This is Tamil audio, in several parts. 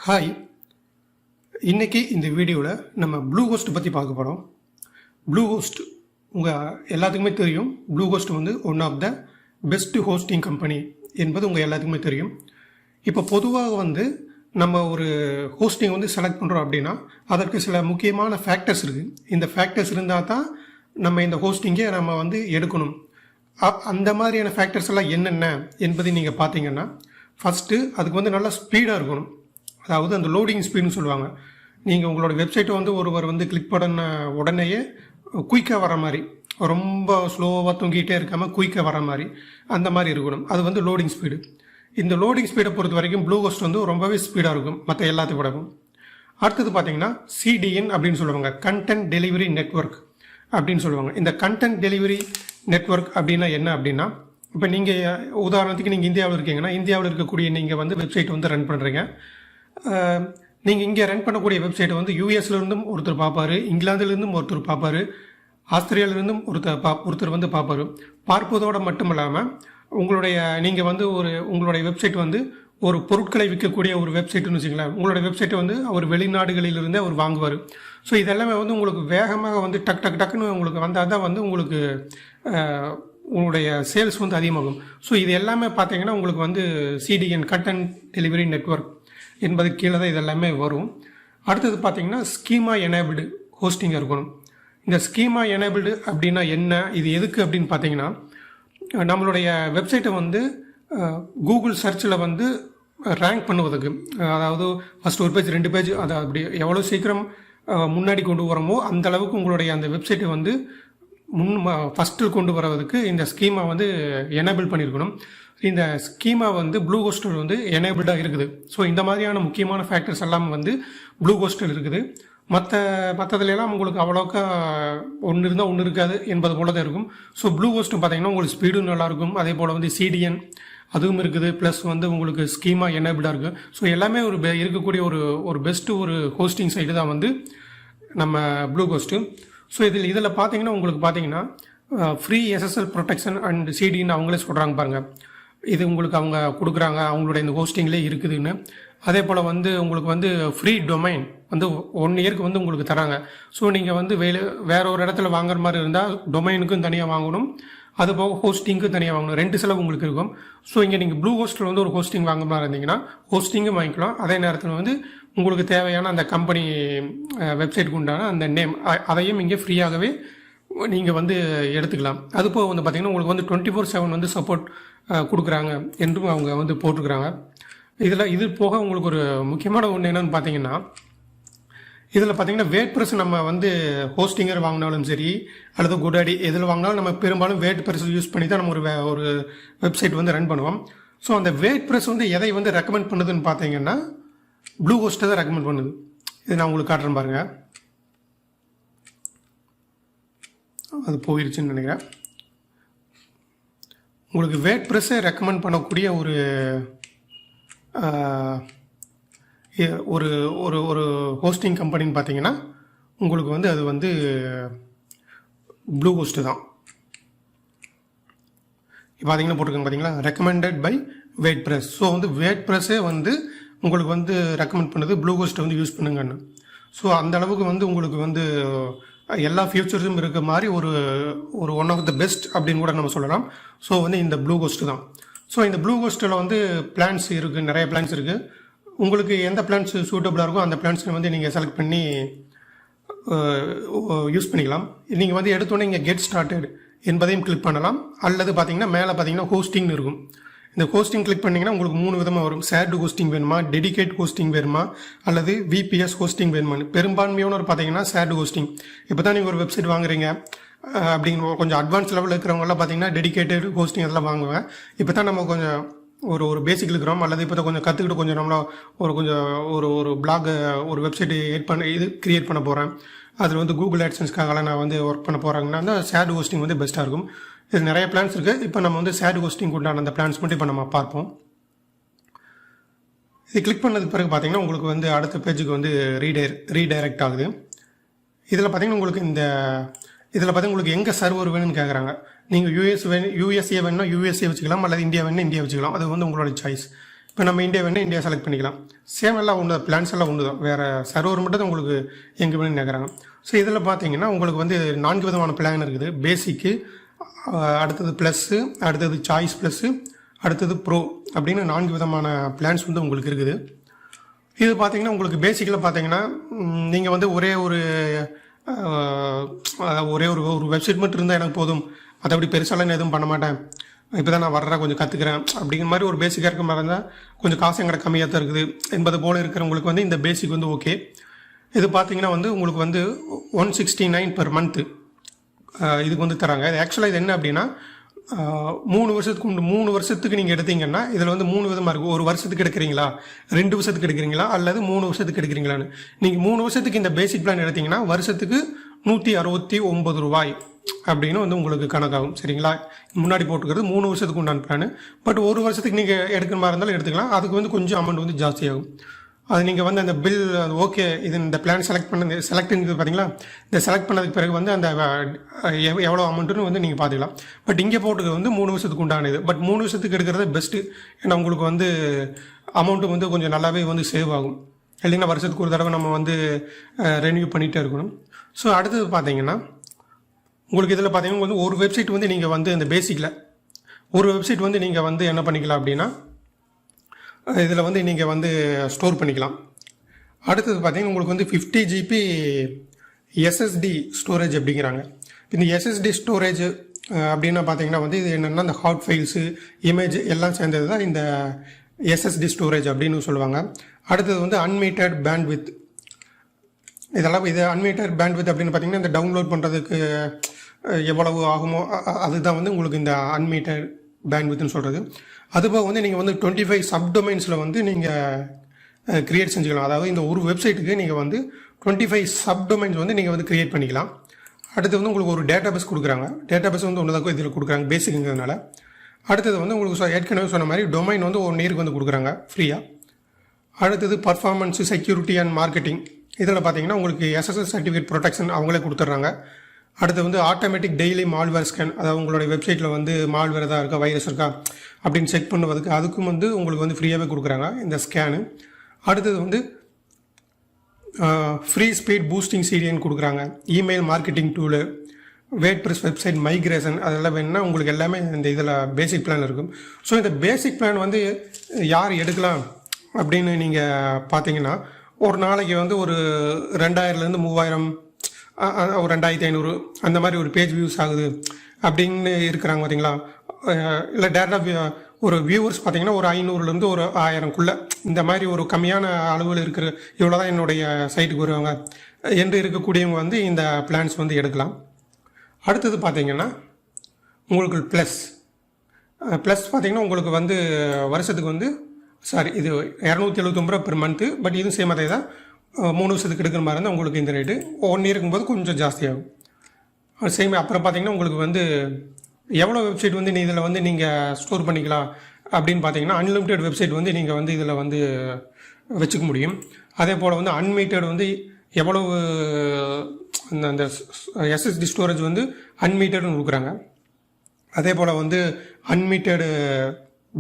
ஹாய், இன்றைக்கி இந்த வீடியோவில் நம்ம ப்ளூஹோஸ்ட் பற்றி பார்க்க போகிறோம். ப்ளூஹோஸ்ட் உங்கள் எல்லாத்துக்குமே தெரியும். ப்ளூஹோஸ்ட் வந்து one of the best hosting company என்பது உங்கள் எல்லாத்துக்குமே தெரியும். இப்போ பொதுவாக வந்து நம்ம ஒரு ஹோஸ்டிங் வந்து செலக்ட் பண்ணுறோம் அப்படின்னா அதற்கு சில முக்கியமான ஃபேக்டர்ஸ் இருக்குது. இந்த ஃபேக்டர்ஸ் இருந்தால் தான் நம்ம இந்த ஹோஸ்டிங்கை நம்ம வந்து எடுக்கணும். அந்த மாதிரியான ஃபேக்டர்ஸ் எல்லாம் என்னென்ன என்பதை நீங்கள் பார்த்தீங்கன்னா, ஃபஸ்ட்டு அதுக்கு வந்து நல்லா ஸ்பீடாக இருக்கணும். அதாவது அந்த லோடிங் ஸ்பீடுன்னு சொல்லுவாங்க. நீங்கள் உங்களோட வெப்சைட்டை வந்து ஒருவர் வந்து கிளிக் பண்ண உடனேயே குயிக்காக வர மாதிரி, ரொம்ப ஸ்லோவாக தூங்கிட்டே இருக்காமல் குயிக்காக வர மாதிரி அந்த மாதிரி இருக்கணும். அது வந்து லோடிங் ஸ்பீடு. இந்த லோடிங் ஸ்பீடை பொறுத்த வரைக்கும் ப்ளூஹோஸ்ட் வந்து ரொம்பவே ஸ்பீடாக இருக்கும் மற்ற எல்லாத்தையும் விடவும். அடுத்தது பார்த்தீங்கன்னா CDN அப்படின்னு சொல்லுவாங்க, கண்டென்ட் டெலிவரி நெட்வொர்க் அப்படின்னு சொல்லுவாங்க. இந்த கண்டென்ட் டெலிவரி நெட்வொர்க் அப்படின்னா என்ன அப்படின்னா, இப்போ நீங்கள் உதாரணத்துக்கு நீங்கள் இந்தியாவில் இருக்கீங்கன்னா, இந்தியாவில் இருக்கக்கூடிய நீங்கள் வந்து வெப்சைட் வந்து ரன் பண்ணுறீங்க. நீங்கள் இங்கே ரன் பண்ணக்கூடிய வெப்சைட்டை வந்து யூஎஸ்லேருந்தும் ஒருத்தர் பார்ப்பார், இங்கிலாந்துலேருந்தும் ஒருத்தர் பார்ப்பார், ஆஸ்திரேலியாவிலேருந்தும் ஒருத்தர் வந்து பார்ப்பார். பார்ப்பதோடு மட்டும் இல்லாமல் நீங்கள் வந்து உங்களுடைய வெப்சைட் வந்து ஒரு பொருட்களை விற்கக்கூடிய ஒரு வெப்சைட்டுன்னு வச்சுங்களேன். உங்களுடைய வெப்சைட்டை வந்து அவர் வெளிநாடுகளிலிருந்தே அவர் வாங்குவார். ஸோ இதெல்லாமே வந்து உங்களுக்கு வேகமாக வந்து டக்குன்னு உங்களுக்கு வந்தால் தான் வந்து உங்களுக்கு உங்களுடைய சேல்ஸ் வந்து அதிகமாகும். ஸோ இது எல்லாமே பார்த்தீங்கன்னா உங்களுக்கு வந்து CDN கண்டென்ட் டெலிவரி நெட்வொர்க் என்பது கீழே தான் இதெல்லாமே வரும். அடுத்தது பார்த்தீங்கன்னா ஸ்கீமா எனேபிள்டு ஹோஸ்டிங்காக இருக்கணும். இந்த ஸ்கீமா எனேபிள்டு அப்படின்னா என்ன, இது எதுக்கு அப்படின்னு பார்த்தீங்கன்னா, நம்மளுடைய வெப்சைட்டை வந்து கூகுள் சர்ச்சில் வந்து ரேங்க் பண்ணுவதுக்கு, அதாவது ஃபஸ்ட் ஒரு பேஜ் 2 பேஜ் அதை அப்படி எவ்வளோ சீக்கிரம் முன்னாடி கொண்டு வரோமோ அந்த அளவுக்கு உங்களுடைய அந்த வெப்சைட்டை வந்து ஃபஸ்ட்டில் கொண்டு வரதுக்கு இந்த ஸ்கீமா வந்து எனேபிள் பண்ணியிருக்கணும். இந்த ஸ்கீமா வந்து ப்ளூஹோஸ்டில் வந்து எனேபிள்டாக இருக்குது. ஸோ இந்த மாதிரியான முக்கியமான ஃபேக்டர்ஸ் எல்லாம் வந்து ப்ளூஹோஸ்டில் இருக்குது. மற்றதுலாம் உங்களுக்கு அவ்வளோக்கா ஒன்று இருந்தால் ஒன்று இருக்காது என்பது போல தான் இருக்கும். ஸோ ப்ளூஹோஸ்ட் பார்த்தீங்கன்னா உங்களுக்கு ஸ்பீடும் நல்லாயிருக்கும். அதே போல் வந்து CDN அதுவும் இருக்குது. ப்ளஸ் வந்து உங்களுக்கு ஸ்கீமா எனேபிள்டாக இருக்குது. ஸோ எல்லாமே இருக்கக்கூடிய ஒரு பெஸ்ட்டு ஒரு ஹோஸ்டிங் சைட்டு தான் வந்து நம்ம ப்ளூஹோஸ்ட்டு. ஸோ இதில் பார்த்தீங்கன்னா உங்களுக்கு பார்த்தீங்கன்னா free SSL protection and CDN அவங்களே சொல்கிறாங்க பாருங்கள். இது உங்களுக்கு அவங்க கொடுக்குறாங்க, அவங்களுடைய இந்த ஹோஸ்டிங்லேயே இருக்குதுன்னு. அதே போல் வந்து உங்களுக்கு வந்து ஃப்ரீ டொமைன் வந்து 1 இயருக்கு வந்து உங்களுக்கு தராங்க. ஸோ நீங்கள் வந்து வேற ஒரு இடத்துல வாங்குற மாதிரி இருந்தால் டொமைனுக்கும் தனியாக வாங்கணும், அது போக ஹோஸ்டிங்க்கும் தனியாக வாங்கணும். 2 செலவு உங்களுக்கு இருக்கும். ஸோ இங்கே நீங்கள் ப்ளூஹோஸ்டில் வந்து ஒரு ஹோஸ்டிங் வாங்குற மாதிரி இருந்தீங்கன்னா ஹோஸ்டிங்கும் வாங்கிக்கலாம். அதே நேரத்தில் வந்து உங்களுக்கு தேவையான அந்த கம்பெனி வெப்சைட்டுக்கு உண்டான அந்த நேம் அதையும் இங்கே ஃப்ரீயாகவே நீங்கள் வந்து எடுத்துக்கலாம். அது போக வந்து பார்த்திங்கன்னா உங்களுக்கு வந்து 24/7 வந்து சப்போர்ட் கொடுக்குறாங்க என்றும் அவங்க வந்து போட்டிருக்கிறாங்க. இது போக உங்களுக்கு ஒரு முக்கியமான ஒன்று என்னென்னு பார்த்தீங்கன்னா, இதில் பார்த்தீங்கன்னா வேட்பிரஸ் நம்ம வந்து ஹோஸ்டிங்கர் வாங்கினாலும் சரி அல்லது குடாடி எதில் வாங்கினாலும் நம்ம பெரும்பாலும் வேட்பிரஸ் யூஸ் பண்ணி தான் நம்ம ஒரு வெப்சைட் வந்து ரன் பண்ணுவோம். ஸோ அந்த வேட்பிரஸ் வந்து எதை வந்து ரெக்கமெண்ட் பண்ணுதுன்னு பார்த்தீங்கன்னா ப்ளூஹோஸ்ட்டை தான் ரெக்கமெண்ட் பண்ணுது. இது நான் உங்களுக்கு காட்டுறேன் பாருங்கள். அது போயிடுச்சுன்னு நினைக்கிறேன். உங்களுக்கு வேட்பிரஸ்ஸை ரெக்கமெண்ட் பண்ணக்கூடிய ஒரு ஒரு ஒரு ஹோஸ்டிங் கம்பெனின்னு பார்த்தீங்கன்னா உங்களுக்கு வந்து அது வந்து ப்ளூஹோஸ்ட்டு தான். பார்த்தீங்கன்னா போட்டிருக்காங்க பார்த்தீங்களா, ரெக்கமெண்டட் பை வேட்பிரஸ். ஸோ வந்து வேட்பிரஸ்ஸே வந்து உங்களுக்கு வந்து ரெக்கமெண்ட் பண்ணுது ப்ளூஹோஸ்ட்டை வந்து யூஸ் பண்ணுங்கன்னு. ஸோ அந்த அளவுக்கு வந்து உங்களுக்கு வந்து எல்லா ஃபியூச்சர்ஸும் இருக்க மாதிரி ஒரு ஒன் ஆஃப் த பெஸ்ட் அப்படின்னு கூட நம்ம சொல்லலாம். ஸோ வந்து இந்த ப்ளூஹோஸ்ட் தான். ஸோ இந்த ப்ளூஹோஸ்ட்டில் வந்து பிளான்ஸ் இருக்குது, நிறைய பிளான்ஸ் இருக்குது. உங்களுக்கு எந்த பிளான்ஸ் சூட்டபுளாக இருக்கோ அந்த பிளான்ஸை வந்து நீங்கள் செலக்ட் பண்ணி யூஸ் பண்ணிக்கலாம். நீங்கள் வந்து எடுத்தோன்னே இங்கே கெட் ஸ்டார்டட் என்பதையும் கிளிக் பண்ணலாம். அல்லது பார்த்தீங்கன்னா மேலே பார்த்தீங்கன்னா ஹோஸ்டிங்னு இருக்கும். இந்த ஹோஸ்டிங் கிளிக் பண்ணிங்கன்னா உங்களுக்கு 3 விதமாக வரும். ஷேர்டு ஹோஸ்டிங் வேணுமா, டெடிகேட் ஹோஸ்டிங் வேணுமா, அல்லது VPS ஹோஸ்டிங் வேணுமான்னு. பெரும்பான்மையானவர் பார்த்தீங்கன்னா ஷேர்டு ஹோஸ்டிங். இப்போ தான் நீங்கள் ஒரு வெப்சைட் வாங்குறீங்க அப்படிங்கிற கொஞ்சம் அட்வான்ஸ் லெவலில் இருக்கிறவங்கலாம் பார்த்தீங்கன்னா டெடிகேட்டட் ஹோஸ்டிங் அதெல்லாம் வாங்குவேன். இப்போ தான் நம்ம கொஞ்சம் ஒரு பேசிக் இருக்கிறோம், அல்லது இப்போ தான் கொஞ்சம் கற்றுக்கிட்டு கொஞ்சம் நம்மள ஒரு பிளாக் ஒரு வெப்சைட் கிரியேட் பண்ண போகிறேன். அதில் வந்து கூகுள் ஆட்சன்ஸ்க்காகலாம் நான் வந்து ஒர்க் பண்ண போகிறாங்கன்னா அந்த ஷேர்டு ஹோஸ்டிங் வந்து பெஸ்ட்டாக இருக்கும். இது நிறைய பிளான்ஸ் இருக்குது. இப்போ நம்ம வந்து ஷேர்டு ஹோஸ்டிங் உண்டான அந்த பிளான்ஸ் மட்டும் இப்போ நம்ம பார்ப்போம். இது கிளிக் பண்ணதுக்கு பிறகு பார்த்தீங்கன்னா உங்களுக்கு வந்து அடுத்த பேஜுக்கு வந்து ரீடைரக்ட் ஆகுது. இதில் பார்த்தீங்கன்னா உங்களுக்கு உங்களுக்கு எங்கே சர்வர் வேணும்னு கேட்குறாங்க. நீங்கள் USA வேணும்னா USA வச்சுக்கலாம், அல்லது இந்தியா வேணும்னா இந்தியா வச்சுக்கலாம். அது வந்து உங்களோட சாய்ஸ். இப்போ நம்ம இந்தியா வேணால் இந்தியா செலக்ட் பண்ணிக்கலாம். சேம் எல்லாம் ஒன்று தான், பிளான்ஸ் எல்லாம் ஒன்று தான், வேறு சர்வர் மட்டும் தான் உங்களுக்கு எங்கே வேணும் நினைக்கிறாங்க. ஸோ இதில் பார்த்தீங்கன்னா உங்களுக்கு வந்து 4 விதமான பிளான் இருக்குது. பேசிக்கு, அடுத்தது ப்ளஸ்ஸு, அடுத்தது சாய்ஸ் ப்ளஸ்ஸு, அடுத்தது ப்ரோ அப்படின்னு 4 விதமான பிளான்ஸ் வந்து உங்களுக்கு இருக்குது. இது பார்த்தீங்கன்னா உங்களுக்கு பேசிக்கில் பார்த்தீங்கன்னா நீங்கள் வந்து ஒரே ஒரு வெப்சைட் மட்டும் இருந்தால் எனக்கு போதும், அதை அப்படி பெருசாலாம் நான் எதுவும் பண்ண மாட்டேன், இப்போ தான் நான் வர்றேன், கொஞ்சம் கற்றுக்கிறேன் அப்படிங்கிற மாதிரி ஒரு பேசிக்காக இருக்க மாதிரி இருந்தால் கொஞ்சம் காசு எங்கட கம்மியாக தான் இருக்குது என்பது போல் இருக்கிறவங்களுக்கு வந்து இந்த பேசிக் வந்து ஓகே. இது பார்த்தீங்கன்னா வந்து உங்களுக்கு வந்து 169 per month இதுக்கு வந்து தராங்க. இது ஆக்சுவலாக இது என்ன அப்படின்னா 3 வருஷத்துக்கு நீங்கள் எடுத்தீங்கன்னா இதில் வந்து 3 விதமாக இருக்கும். ஒரு வருஷத்துக்கு எடுக்கிறீங்களா, 2 வருஷத்துக்கு எடுக்கிறீங்களா, அல்லது 3 வருஷத்துக்கு எடுக்கிறீங்களான்னு. நீங்கள் 3 வருஷத்துக்கு இந்த பேசிக் பிளான் எடுத்தீங்கன்னா வருஷத்துக்கு 169 ரூபாய் அப்படின்னு வந்து உங்களுக்கு கணக்காகும். சரிங்களா, முன்னாடி போட்டுக்கிறது 3 வருஷத்துக்கு உண்டான பிளான். பட் ஒரு வருஷத்துக்கு நீங்கள் எடுக்கிற மாதிரி இருந்தாலும் எடுத்துக்கலாம். அதுக்கு வந்து கொஞ்சம் அமௌண்ட் வந்து ஜாஸ்தியாகும். அது நீங்கள் வந்து அந்த பில் ஓகே இது இந்த பிளான் செலக்ட் பார்த்தீங்களா, இந்த செலக்ட் பண்ணதுக்கு பிறகு வந்து அந்த எவ்வளோ அமௌண்ட்டுன்னு வந்து நீங்கள் பார்த்துக்கலாம். பட் இங்கே போட்டுக்கிறது வந்து 3 வருஷத்துக்கு உண்டானது. பட் 3 வருஷத்துக்கு எடுக்கிறது பெஸ்ட்டு. ஏன்னா உங்களுக்கு வந்து அமௌண்ட்டு வந்து கொஞ்சம் நல்லாவே வந்து சேவ் ஆகும். இல்லைன்னா வருஷத்துக்கு ஒரு தடவை நம்ம வந்து ரெனியூ பண்ணிகிட்டே இருக்கணும். ஸோ அடுத்தது பார்த்தீங்கன்னா உங்களுக்கு இதில் பார்த்தீங்கன்னா வந்து ஒரு வெப்சைட் வந்து நீங்கள் வந்து இந்த பேசிக்கில் ஒரு வெப்சைட் வந்து நீங்கள் வந்து என்ன பண்ணிக்கலாம் அப்படின்னா இதில் வந்து நீங்கள் வந்து ஸ்டோர் பண்ணிக்கலாம். அடுத்தது பார்த்தீங்கன்னா உங்களுக்கு வந்து 50 GB SSD ஸ்டோரேஜ் அப்படிங்கிறாங்க. இந்த SSD ஸ்டோரேஜ் அப்படின்னா பார்த்தீங்கன்னா வந்து இது என்னென்னா இந்த ஹாட் ஃபைல்ஸு, இமேஜ் எல்லாம் சேர்ந்தது தான் இந்த SSD ஸ்டோரேஜ் அப்படின்னு சொல்லுவாங்க. அடுத்தது வந்து அன்மீட்டட் பேண்ட்வித். இதெல்லாம் இது அன்மீட்டட் பேண்ட்வித் அப்படின்னு பார்த்தீங்கன்னா இந்த டவுன்லோட் பண்ணுறதுக்கு எவ்வளவு ஆகுமோ அதுதான் வந்து உங்களுக்கு இந்த அன்மீட்டட் பேண்ட்வித்னு சொல்கிறது. அதுபோக வந்து நீங்கள் வந்து 25 சப்டொமைன்ஸில் வந்து நீங்கள் க்ரியேட் செஞ்சுக்கலாம். அதாவது இந்த ஒரு வெப்சைட்டுக்கு நீங்கள் வந்து 25 சப்டொமைன்ஸ் வந்து நீங்கள் வந்து க்ரியேட் பண்ணிக்கலாம். அடுத்து வந்து உங்களுக்கு ஒரு டேட்டாபேஸ் கொடுக்குறாங்க. டேட்டாபேஸ் வந்து ஒன்று இதில் கொடுக்குறாங்க பேசிக்ங்கிறதுனால. அடுத்தது வந்து உங்களுக்கு ஏற்கனவே சொன்ன மாதிரி டொமைன் வந்து 1 இயருக்கு வந்து கொடுக்குறாங்க ஃப்ரீயாக. அடுத்தது பர்ஃபார்மன்ஸு, செக்யூரிட்டி அண்ட் மார்க்கெட்டிங். இதில் பார்த்தீங்கன்னா உங்களுக்கு SSL சர்டிஃபிகேட் ப்ரொடெக்ஷன் அவங்களே கொடுத்துட்றாங்க. அடுத்து வந்து ஆட்டோமேட்டிக் டெய்லி மால்வேர் ஸ்கேன், அதாவது உங்களுடைய வெப்சைட்டில் வந்து மால்வேர் எதாவது இருக்கா, வைரஸ் இருக்கா அப்படின்னு செக் பண்ணுவதுக்கு அதுக்கும் வந்து உங்களுக்கு வந்து ஃப்ரீயாகவே கொடுக்குறாங்க இந்த ஸ்கேனு. அடுத்தது வந்து ஃப்ரீ ஸ்பீட் பூஸ்டிங் சீரியன் கொடுக்குறாங்க. Email marketing tool, WordPress website migration, அதெல்லாம் வேணும்னா உங்களுக்கு எல்லாமே இந்த இதில் பேசிக் பிளான் இருக்கும். ஸோ இந்த பேசிக் பிளான் வந்து யார் எடுக்கலாம் அப்படின்னு நீங்கள் பார்த்தீங்கன்னா ஒரு நாளைக்கு வந்து ஒரு 2000லேருந்து 3000, ஒரு 2500 அந்த மாதிரி ஒரு பேஜ் வியூஸ் ஆகுது அப்படின்னு இருக்கிறாங்க பார்த்தீங்களா. இல்லை டேரெக்டாக ஒரு வியூவர்ஸ் பார்த்தீங்கன்னா ஒரு 500லேருந்து ஒரு 1000க்குள்ளே இந்த மாதிரி ஒரு கம்மியான அளவில் இருக்கிற இவ்வளோ தான் என்னுடைய சைட்டுக்கு வருவாங்க என்று இருக்கக்கூடியவங்க வந்து இந்த பிளான்ஸ் வந்து எடுக்கலாம். அடுத்தது பார்த்தீங்கன்னா உங்களுக்கு ப்ளஸ் பார்த்தீங்கன்னா உங்களுக்கு வந்து வருஷத்துக்கு வந்து இது 279 ரூபா பெர் மந்த்து. பட் இதுவும் சேம் அதே தான், 3 வருஷத்துக்கு எடுக்கிற மாதிரி இருந்தால் உங்களுக்கு இந்த ரேட்டு 1 இயர் இருக்கும்போது கொஞ்சம் ஜாஸ்தியாகும். சேம் அப்புறம் பார்த்தீங்கன்னா உங்களுக்கு வந்து எவ்வளோ வெப்சைட் வந்து இதில் வந்து நீங்கள் ஸ்டோர் பண்ணிக்கலாம் அப்படின்னு பார்த்தீங்கன்னா அன்லிமிட்டெட் வெப்சைட் வந்து நீங்கள் வந்து இதில் வந்து வச்சுக்க முடியும். அதே போல் வந்து அன்மீட்டட் வந்து எவ்வளவு அந்த SSD ஸ்டோரேஜ் வந்து அன்மீட்டட்னு கொடுக்குறாங்க. அதே போல் வந்து அன்மீட்டடு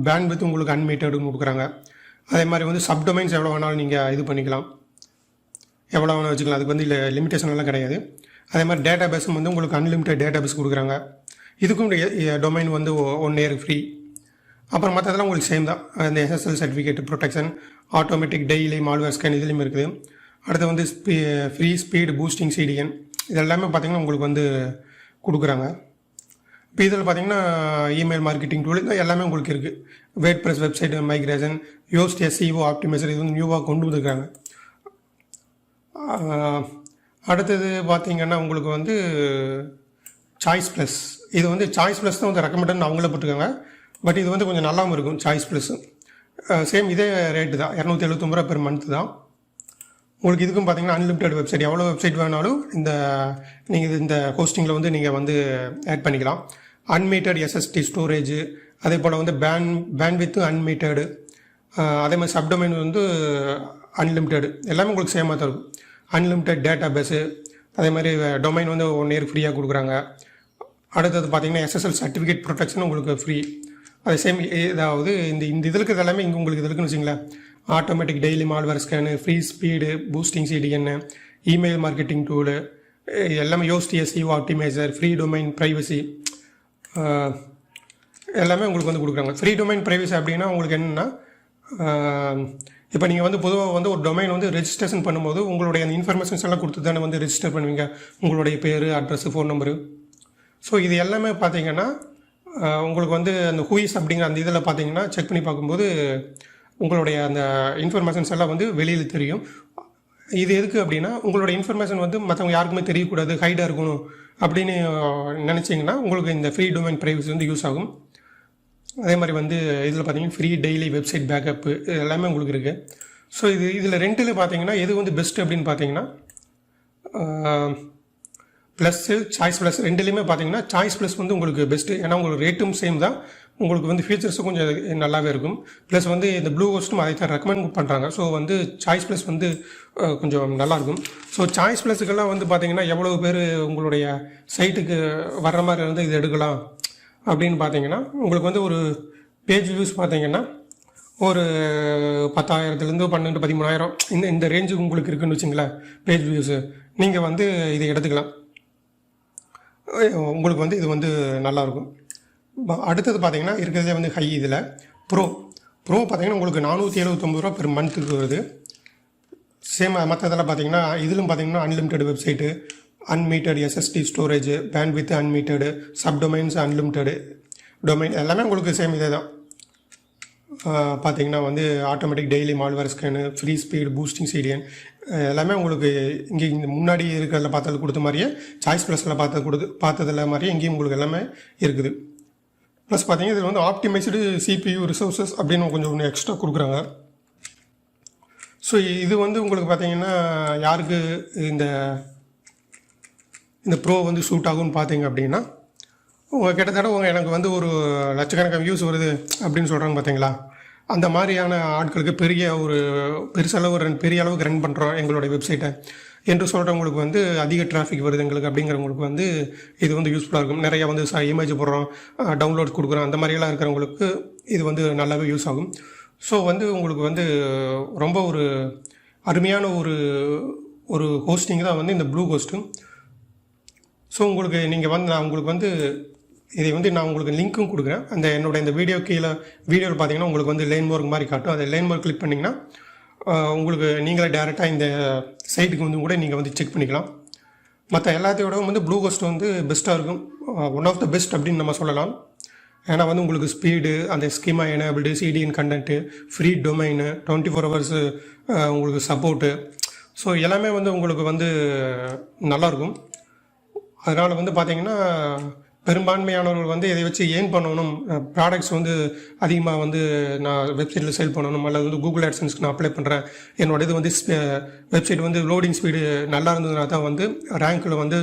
பேண்ட்வித் உங்களுக்கு அன்மீட்டடுன்னு கொடுக்குறாங்க. அதே மாதிரி வந்து சப்டொமைன்ஸ் எவ்வளோ வேணாலும் நீங்கள் இது பண்ணிக்கலாம், எவ்வளோ வேணாலும் வச்சுக்கலாம். அதுக்கு வந்து லிமிட்டேஷன் எல்லாம் கிடையாது. அதே மாதிரி டேட்டா பேஸும் வந்து உங்களுக்கு அன்லிமிட்டட் டேட்டா பேஸ் கொடுக்குறாங்க. இதுக்கும் டொமைன் வந்து 1 இயர் ஃப்ரீ. அப்புறம் மற்றதெல்லாம் உங்களுக்கு சேம் தான். இந்த SSL certificate protection, automatic daily malware scan இதுலேயும் இருக்குது. அடுத்து வந்து ஃப்ரீ ஸ்பீடு பூஸ்டிங் சீரியன் இதெல்லாமே பார்த்திங்கன்னா உங்களுக்கு வந்து கொடுக்குறாங்க. இப்போ இதில் பார்த்தீங்கன்னா இமெயில் மார்க்கெட்டிங் டூல் எல்லாமே உங்களுக்கு இருக்குது. WordPress website migration, Yoast SEO optimizer இது வந்து நியூவாக கொண்டு வந்துருக்காங்க. அடுத்தது பார்த்திங்கன்னா உங்களுக்கு வந்து சாய்ஸ் ப்ளஸ். இது வந்து சாய்ஸ் ப்ளஸ் தான் வந்து ரெக்கமெண்டட்னு அவங்களே போட்டுருக்காங்க. பட் இது வந்து கொஞ்சம் நல்லாவும் இருக்கும் சாய்ஸ் ப்ளஸ்ஸு. சேம் இதே ரேட்டு தான், 279 ரூபா பெர் மந்த்து தான். உங்களுக்கு இதுக்கும் பார்த்தீங்கன்னா அன்லிமிட்டட் வெப்சைட் எவ்வளோ வெப்சைட் வேணாலும் நீங்கள் இந்த ஹோஸ்டிங்கில் வந்து நீங்கள் வந்து ஆட் பண்ணிக்கலாம். அன்மீட்டட் SSD ஸ்டோரேஜ், அதே போல் வந்து பேண்ட்வித்து அன்மீட்டடு, அதே மாதிரி சப்டொமைன் வந்து அன்லிமிட்டடு எல்லாமே உங்களுக்கு சேமாக தான் இருக்கும். அன்லிமிட்டட் டேட்டா பேஸு, அதே மாதிரி டொமைன் வந்து 1 இயர் ஃப்ரீயாக கொடுக்குறாங்க. அடுத்தது பார்த்தீங்கன்னா SSL சர்டிஃபிகேட் ப்ரொடெக்ஷன் உங்களுக்கு ஃப்ரீ. அது சேம் ஏதாவது இந்த இதில் இருக்கிறது எல்லாமே இங்கே உங்களுக்கு இது இருக்குன்னு வச்சுங்களேன். Automatic daily malware scan, free speed boosting CDN, email marketing tool, எல்லாமே 𝐂𝐨𝐩𝐲𝐫𝐢𝐠𝐡𝐭 ஃப்ரீ டொமைன் ப்ரைவசி எல்லாமே உங்களுக்கு வந்து கொடுக்குறாங்க. ஃப்ரீ டொமைன் ப்ரைவசி அப்படின்னா உங்களுக்கு என்னென்னா, இப்போ நீங்கள் வந்து பொதுவாக வந்து ஒரு டொமைன் வந்து ரெஜிஸ்ட்ரேஷன் பண்ணும்போது உங்களுடைய அந்த இன்ஃபர்மேஷன்ஸ் எல்லாம் கொடுத்து தானே வந்து ரெஜிஸ்டர் பண்ணுவீங்க, உங்களுடைய பேர், அட்ரஸ், ஃபோன் நம்பரு. ஸோ இது எல்லாமே பார்த்தீங்கன்னா உங்களுக்கு வந்து அந்த ஹூயிஸ் அப்படிங்கிற அந்த இதில் பார்த்தீங்கன்னா செக் பண்ணி பார்க்கும்போது உங்களுடைய அந்த இன்ஃபர்மேஷன்ஸ் எல்லாம் வந்து வெளியில் தெரியும். இது எதுக்கு அப்படின்னா, உங்களோட இன்ஃபர்மேஷன் வந்து மற்றவங்க யாருக்குமே தெரியக்கூடாது, ஹைடாக இருக்கணும் அப்படின்னு நினச்சிங்கன்னா உங்களுக்கு இந்த ஃப்ரீ டொமைன் ப்ரைவசி வந்து யூஸ் ஆகும். அதே மாதிரி வந்து இதில் பார்த்தீங்கன்னா ஃப்ரீ டெய்லி வெப்சைட் பேக்கப்பு எல்லாமே உங்களுக்கு இருக்குது. ஸோ இதில் ரெண்டில் பார்த்தீங்கன்னா எது வந்து பெஸ்ட் அப்படின்னு பார்த்தீங்கன்னா ப்ளஸ்ஸு சாய்ஸ் ப்ளஸ் ரெண்டுலேயுமே பார்த்தீங்கன்னா சாய்ஸ் ப்ளஸ் வந்து உங்களுக்கு பெஸ்ட்டு. ஏன்னா உங்களுக்கு ரேட்டும் சேம் தான், உங்களுக்கு வந்து ஃபீச்சர்ஸும் கொஞ்சம் நல்லாவே இருக்கும். ப்ளஸ் வந்து இந்த ப்ளூஹோஸ்ட்டும் அதை தான் ரெக்கமெண்ட் பண்ணுறாங்க. ஸோ வந்து சாய்ஸ் ப்ளஸ் வந்து கொஞ்சம் நல்லாயிருக்கும். ஸோ சாய்ஸ் ப்ளஸுக்கெல்லாம் வந்து பார்த்தீங்கன்னா எவ்வளோ பேர் உங்களுடைய சைட்டுக்கு வர்ற மாதிரி வந்து இது எடுக்கலாம் அப்படின்னு பார்த்தீங்கன்னா, உங்களுக்கு வந்து ஒரு பேஜ் வியூஸ் பார்த்தீங்கன்னா ஒரு 10,000 12 13,000 இந்த ரேஞ்சுக்கு உங்களுக்கு இருக்குன்னு வச்சுங்களேன் பேஜ் வியூஸு. நீங்கள் வந்து இதை எடுத்துக்கலாம், உங்களுக்கு வந்து இது வந்து நல்லாயிருக்கும். அடுத்தது பார்த்தீங்கன்னா இருக்கிறதே வந்து ஹை இதில் ப்ரோ பார்த்தீங்கன்னா உங்களுக்கு 479 ரூபா பெர் மந்த்துக்கு வருது. சேம் மற்றதெல்லாம் பார்த்தீங்கன்னா இதிலும் பார்த்தீங்கன்னா unlimited website, unmetered SSD storage, bandwidth unmetered, subdomains unlimited domain எல்லாமே உங்களுக்கு சேம் இதே தான். பார்த்தீங்கன்னா வந்து automatic daily malware scan, free speed boosting CDN எல்லாமே உங்களுக்கு இங்கே இந்த முன்னாடி இருக்கிறதுல பார்த்தது கொடுத்த மாதிரியே சாய்ஸ் ப்ளஸில் பார்த்ததில் மாதிரியே இங்கேயும் உங்களுக்கு எல்லாமே இருக்குது. ப்ளஸ் பார்த்தீங்கன்னா இதில் வந்து ஆப்டிமைஸ்டு CPU ரிசோர்ஸஸ் அப்படின்னு கொஞ்சம் ஒன்று எக்ஸ்ட்ரா கொடுக்குறாங்க. ஸோ இது வந்து உங்களுக்கு பார்த்தீங்கன்னா யாருக்கு இந்த ப்ரோ வந்து சூட் ஆகும்னு பார்த்தீங்க அப்படின்னா, கிட்டத்தட்ட எனக்கு வந்து ஒரு லட்சக்கணக்கான வியூஸ் வருது அப்படின்னு சொல்கிறாங்க பார்த்தீங்களா, அந்த மாதிரியான ஆட்களுக்கு பெரிய அளவுக்கு ரன் பண்ணுறோம் எங்களுடைய வெப்சைட்டை என்று சொல்கிறவங்களுக்கு வந்து அதிக டிராஃபிக் வருது எங்களுக்கு அப்படிங்கிறவங்களுக்கு வந்து இது வந்து யூஸ்ஃபுல்லாக இருக்கும். நிறையா வந்து இமேஜ் போடுறோம், டவுன்லோட் கொடுக்குறோம், அந்த மாதிரியெல்லாம் இருக்கிறவங்களுக்கு இது வந்து நல்லாவே யூஸ் ஆகும். ஸோ வந்து உங்களுக்கு வந்து ரொம்ப ஒரு அருமையான ஒரு ஹோஸ்டிங் தான் வந்து இந்த ப்ளூ ஹோஸ்ட்டு. ஸோ உங்களுக்கு நீங்கள் வந்து நான் உங்களுக்கு வந்து இதை வந்து நான் உங்களுக்கு லிங்க்கும் கொடுக்குறேன். என்னோட இந்த வீடியோவில் பார்த்தீங்கன்னா உங்களுக்கு வந்து லைன் மார்க் மாதிரி காட்டும். அதை லைன் மார்க் கிளிக் பண்ணிங்கன்னா உங்களுக்கு நீங்களே டேரெக்டாக இந்த சைட்டுக்கு வந்து கூட நீங்கள் வந்து செக் பண்ணிக்கலாம். மற்ற எல்லாத்தையோட வந்து ப்ளூ ஹோஸ்ட் வந்து பெஸ்ட்டாக இருக்கும், ஒன் ஆஃப் த பெஸ்ட் அப்படின்னு நம்ம சொல்லலாம். ஏன்னா வந்து உங்களுக்கு ஸ்பீடு, அந்த schema enabled, CDN content, free domain, 24 hours உங்களுக்கு சப்போர்ட்டு, ஸோ எல்லாமே வந்து உங்களுக்கு வந்து நல்லாயிருக்கும். அதனால் வந்து பார்த்திங்கன்னா பெரும்பான்மையானவர்கள் வந்து இதை வச்சு ஏர்ன் பண்ணணும், ப்ராடக்ட்ஸ் வந்து அதிகமாக வந்து நான் வெப்சைட்டில் சேல் பண்ணணும், அல்லது வந்து கூகுள் ஆட்சன்ஸ்க்கு நான் அப்ளை பண்ணுறேன், என்னோட இது வந்து வெப்சைட் வந்து லோடிங் ஸ்பீடு நல்லா இருந்ததுனா தான் வந்து ரேங்க்கில் வந்து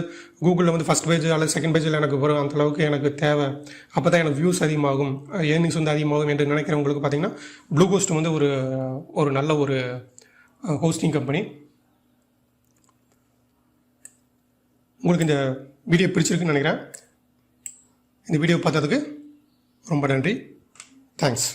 கூகுளில் வந்து ஃபஸ்ட் பேஜ் அல்லது செகண்ட் பேஜில் எனக்கு வரும், அந்தளவுக்கு எனக்கு தேவை, அப்போ தான் எனக்கு வியூஸ் அதிகமாகும், ஏர்னிங்ஸ் வந்து அதிகமாகும் என்று நினைக்கிறவங்களுக்கு பார்த்திங்கன்னா ப்ளூ ஹோஸ்ட் வந்து ஒரு நல்ல ஒரு ஹோஸ்டிங் கம்பெனி. உங்களுக்கு இந்த வீடியோ பிடிச்சிருக்குன்னு நினைக்கிறேன். இந்த வீடியோ பார்த்ததுக்கு ரொம்ப நன்றி. தேங்க்ஸ்.